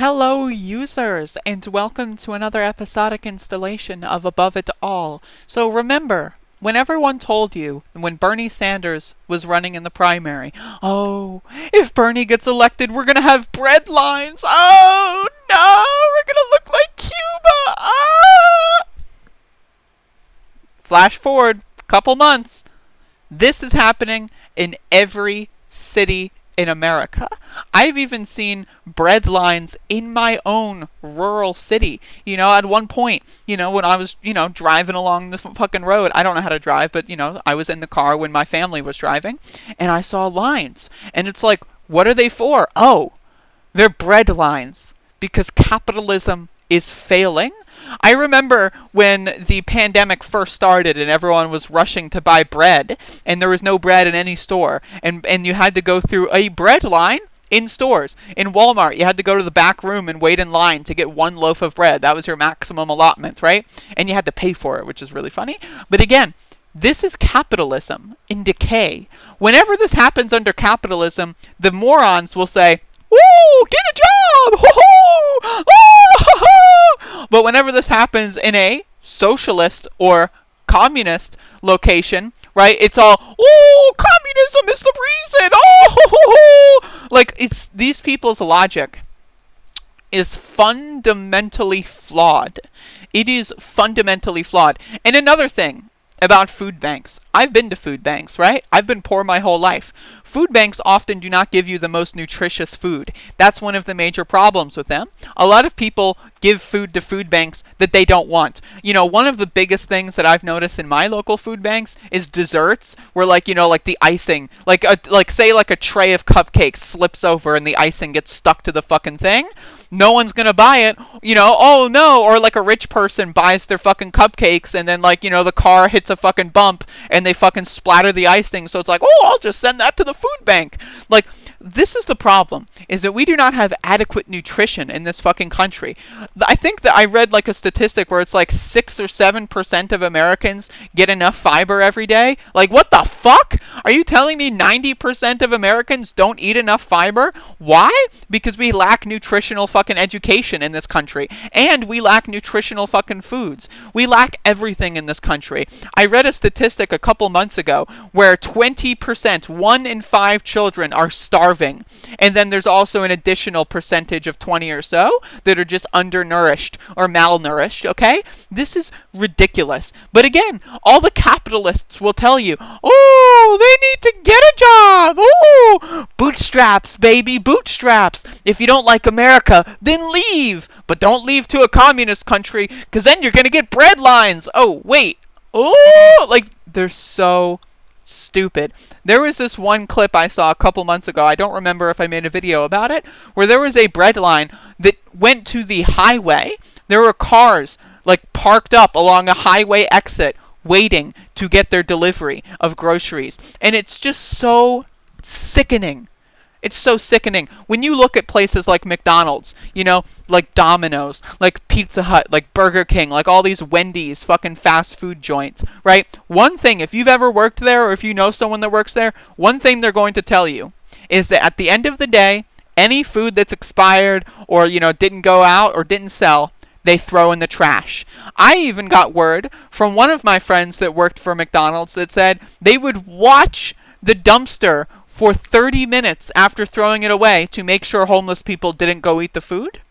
Hello users, and welcome to another episodic installation of Above It All. So remember, when everyone told you, when Bernie Sanders was running in the primary, oh, if Bernie gets elected, we're gonna have breadlines. Oh no, we're gonna look like Cuba. Ah! Flash forward a couple months. This is happening in every city in America. I've even seen breadlines in my own rural city. At one point, when I was, driving along the fucking road, I don't know how to drive, but, I was in the car when my family was driving, and I saw lines. And it's like, what are they for? Oh, they're breadlines because capitalism is failing. I remember when the pandemic first started and everyone was rushing to buy bread and there was no bread in any store and you had to go through a bread line in stores. In Walmart, you had to go to the back room and wait in line to get one loaf of bread. That was your maximum allotment, right? And you had to pay for it, which is really funny. But again, this is capitalism in decay. Whenever this happens under capitalism, the morons will say, "Woo, get a job! Woo-hoo! Oh! But whenever this happens in a socialist or communist location, right, it's all, "Oh, communism is the reason! Oh!" Like, it's these people's logic is fundamentally flawed. It is fundamentally flawed. And another thing about food banks. I've been to food banks, right? I've been poor my whole life. Food banks often do not give you the most nutritious food. That's one of the major problems with them. A lot of people give food to food banks that they don't want. One of the biggest things that I've noticed in my local food banks is desserts where like the icing, say a tray of cupcakes slips over and the icing gets stuck to the fucking thing. No one's gonna buy it, oh no, or like a rich person buys their fucking cupcakes and then the car hits a fucking bump and they fucking splatter the icing, so it's like, oh, I'll just send that to the food bank. Like, this is the problem, is that we do not have adequate nutrition in this fucking country. I think that I read a statistic where it's 6 or 7% of Americans get enough fiber every day. Like, what the fuck? Are you telling me 90% of Americans don't eat enough fiber? Why? Because we lack nutritional fucking education in this country, and we lack nutritional fucking foods. We lack everything in this country. I read a statistic a couple months ago where 20%, 1 in 5 children are starving, and then there's also an additional percentage of 20 or so that are just undernourished or malnourished, okay? This is ridiculous. But again, all the capitalists will tell you, oh, they need to get a job. Oh, bootstraps, baby, bootstraps. If you don't like America, then leave. But don't leave to a communist country, because then you're going to get breadlines. Oh, wait. Oh, they're so stupid. There was this one clip I saw a couple months ago, I don't remember if I made a video about it, where there was a bread line that went to the highway. There were cars parked up along a highway exit waiting to get their delivery of groceries. And it's just so sickening. It's so sickening. When you look at places like McDonald's, like Domino's, like Pizza Hut, like Burger King, like all these Wendy's fucking fast food joints, right? One thing, if you've ever worked there or if you know someone that works there, one thing they're going to tell you is that at the end of the day, any food that's expired or, didn't go out or didn't sell, they throw in the trash. I even got word from one of my friends that worked for McDonald's that said they would watch the dumpster for 30 minutes after throwing it away to make sure homeless people didn't go eat the food.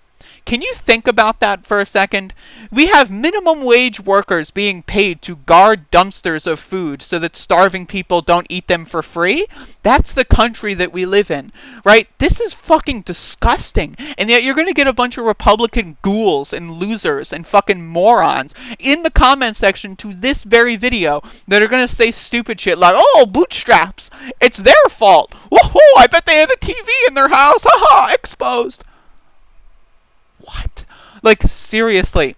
Can you think about that for a second? We have minimum wage workers being paid to guard dumpsters of food so that starving people don't eat them for free. That's the country that we live in, right? This is fucking disgusting. And yet you're going to get a bunch of Republican ghouls and losers and fucking morons in the comment section to this very video that are going to say stupid shit like, oh, bootstraps, it's their fault. Woohoo, I bet they have a TV in their house. Haha, exposed. What? Seriously.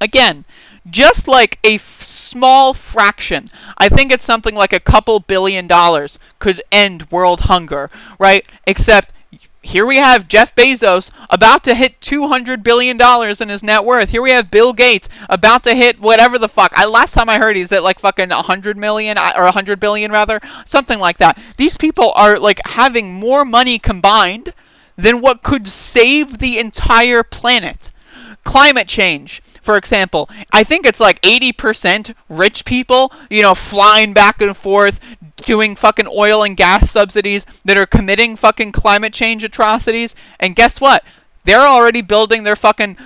Again, just a small fraction, I think it's something like a couple $2 billion could end world hunger, right? Except here we have Jeff Bezos about to hit $200 billion in his net worth. Here we have Bill Gates about to hit whatever the fuck. Last time I heard he's at fucking 100 million or 100 billion rather. Something like that. These people are having more money combined than what could save the entire planet. Climate change, for example, I think it's like 80% rich people, flying back and forth, doing fucking oil and gas subsidies that are committing fucking climate change atrocities. And guess what? They're already building their fucking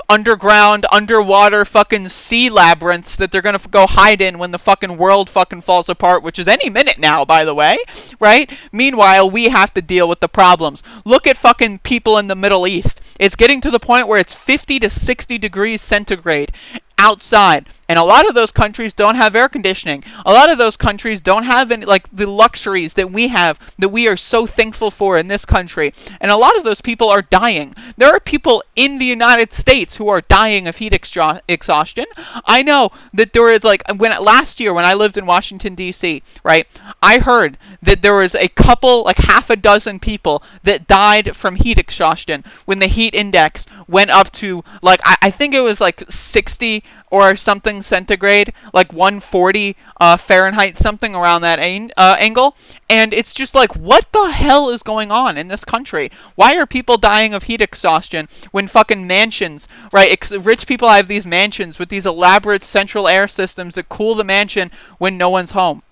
underwater fucking sea labyrinths that they're gonna go hide in when the fucking world fucking falls apart, which is any minute now, by the way, right? Meanwhile, we have to deal with the problems. Look at fucking people in the Middle East. It's getting to the point where it's 50 to 60 degrees centigrade outside, and a lot of those countries don't have air conditioning. A lot of those countries don't have any, like, the luxuries that we have, that we are so thankful for in this country, and a lot of those people are dying. There are people in the United States who are dying of heat exhaustion. I know that there is, like, last year when I lived in Washington D.C., right, I heard that there was a couple, like half a dozen people that died from heat exhaustion when the heat index went up to, like, I think it was like 60 or something centigrade, like 140 Fahrenheit, something around that angle. And it's just like, what the hell is going on in this country? Why are people dying of heat exhaustion when fucking mansions, right? Rich people have these mansions with these elaborate central air systems that cool the mansion when no one's home.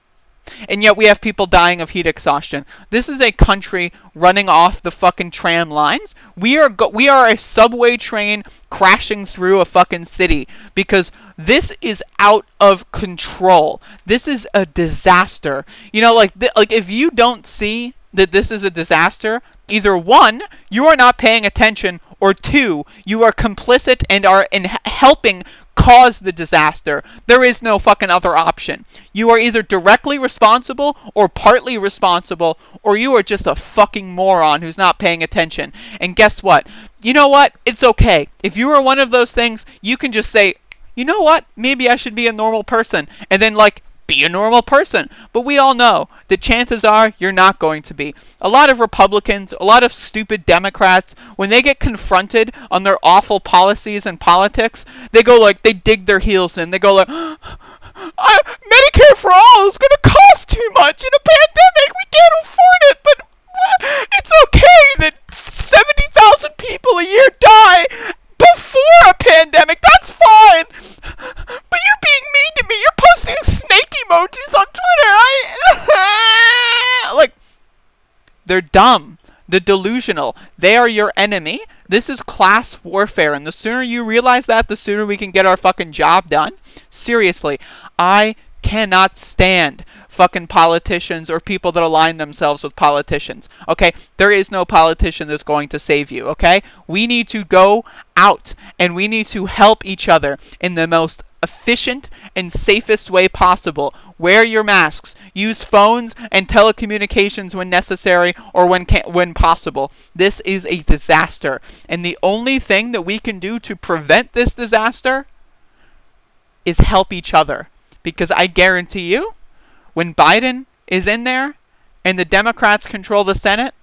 And yet we have people dying of heat exhaustion. This is a country running off the fucking tram lines. We are a subway train crashing through a fucking city because this is out of control. This is a disaster. Like if you don't see that this is a disaster, either one, you are not paying attention, or two, you are complicit and are helping cause the disaster. There is no fucking other option. You are either directly responsible or partly responsible, or you are just a fucking moron who's not paying attention. And guess what? You know what? It's okay. If you are one of those things, you can just say, you know what? Maybe I should be a normal person. And then, be a normal person. But we all know that chances are you're not going to be. A lot of Republicans, a lot of stupid Democrats, when they get confronted on their awful policies and politics, they dig their heels in. They go like, Medicare for all is going to cost too much in a pandemic. We can't afford it. But it's okay that 70,000 people a year die before a pandemic. That's fine. But you're being mean to me. You're posting snake emojis on Twitter. They're dumb. They're delusional. They are your enemy. This is class warfare. And the sooner you realize that, the sooner we can get our fucking job done. Seriously, I cannot stand fucking politicians or people that align themselves with politicians. Okay? There is no politician that's going to save you. Okay? We need to go out and we need to help each other in the most efficient and safest way possible. Wear your masks. Use phones and telecommunications when necessary or when possible. This is a disaster. And the only thing that we can do to prevent this disaster is help each other. Because I guarantee you, when Biden is in there and the Democrats control the Senate,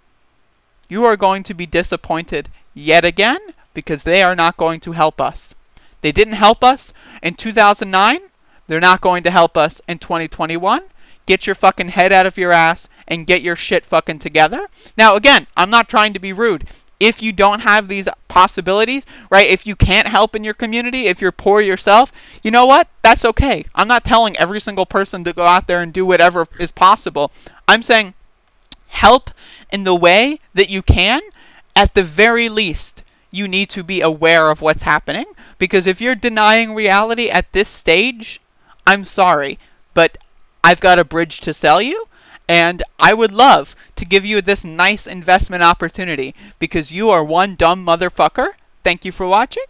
you are going to be disappointed yet again because they are not going to help us. They didn't help us in 2009. They're not going to help us in 2021. Get your fucking head out of your ass and get your shit fucking together. Now, again, I'm not trying to be rude. If you don't have these possibilities, right, if you can't help in your community, if you're poor yourself, you know what? That's okay. I'm not telling every single person to go out there and do whatever is possible. I'm saying help in the way that you can. At the very least, you need to be aware of what's happening. Because if you're denying reality at this stage, I'm sorry, but I've got a bridge to sell you. And I would love to give you this nice investment opportunity because you are one dumb motherfucker. Thank you for watching.